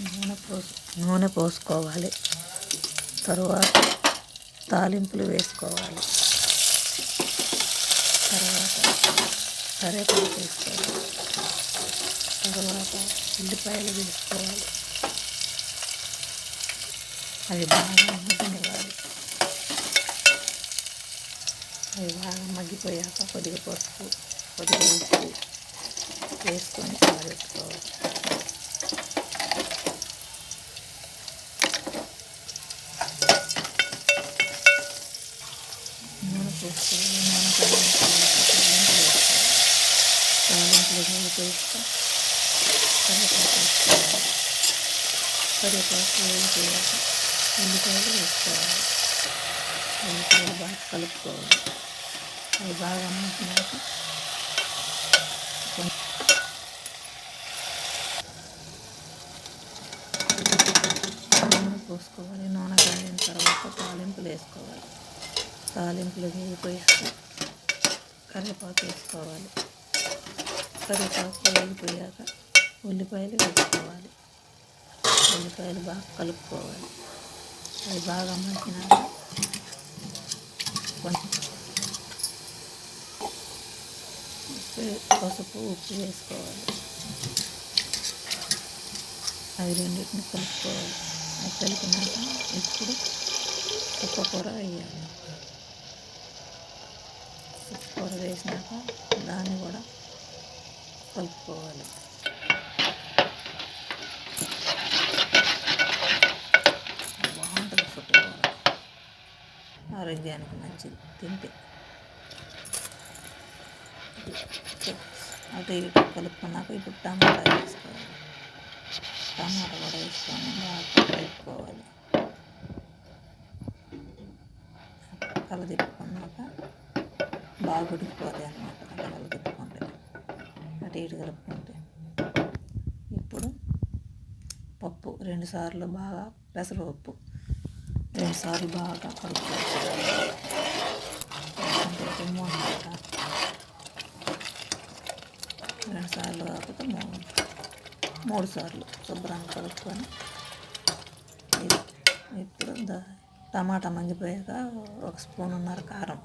నూనె పోసుకోవాలి. తరువాత తాలింపులు వేసుకోవాలి. తర్వాత కరివేపాకు వేసుకోవాలి. తర్వాత ఉల్లిపాయలు వేసుకోవాలి. అవి బాగా మగ్గనివ్వాలి. అవి బాగా మగ్గిపోయాక కొద్దిగా పసుపు, కొద్దిగా ఉప్పు వేసుకొని కలబెట్టుకోవాలి. నూనె పోసుకోవాలి. నూనె తాలింపులు వేసుకోవాలి. కరివేపాకు వేసుకోవాలి. కరివేపాకు వేగిపోయాక ఉల్లిపాయలు వేసుకోవాలి. ఉల్లిపాయలు బాగా కలుపుకోవాలి. అవి బాగా మగ్గినాక నూనె పోసుకోవాలి. నూనె కాగిన తర్వాత తాలింపులు వేసుకోవాలి. తాలింపులు వేగిపోయాక కరివేపాకు వేసుకోవాలి. కరివేపాకు వేగిపోయాక ఉల్లిపాయలు వేసుకోవాలి. ఉల్లిపాయలు బాగా కలుపుకోవాలి. అవి బాగా మగ్గినాక పసుపు, ఉప్పు వేసుకోవాలి. అవి రెండింటిని కలుపుకోవాలి. అది కలిపినాక ఇప్పుడు చుక్కకూర వేయాలి. చుక్కకూర వేసినాక దాన్ని కూడా కలుపుకోవాలి. బాగుంటుంది చుక్కకూర, ఆరోగ్యానికి మంచిది తింటే. అటు ఇటు కలుపుకున్నాక ఇప్పుడు టమాటా వేసుకోవాలి. టమాటా కూడా వేసుకొని బాగా కలుపుకోవాలి. కలదిప్పుకున్నాక బాగా ఉడికిపోతాయి అన్నమాట. కలదిప్పుకుంటే అటు ఇటు కలుపుకుంటే ఇప్పుడు పప్పు 2 సార్లు బాగా పెసరపప్పు 2 సార్లు బాగా కలుపుకోవాలి. అంటే 2 సార్లు కాకపోతే 3 సార్లు శుభ్రంగా కలుపుకొని ఇప్పుడు టమాటా మగ్గిపోయాక 1 స్పూన్ కారం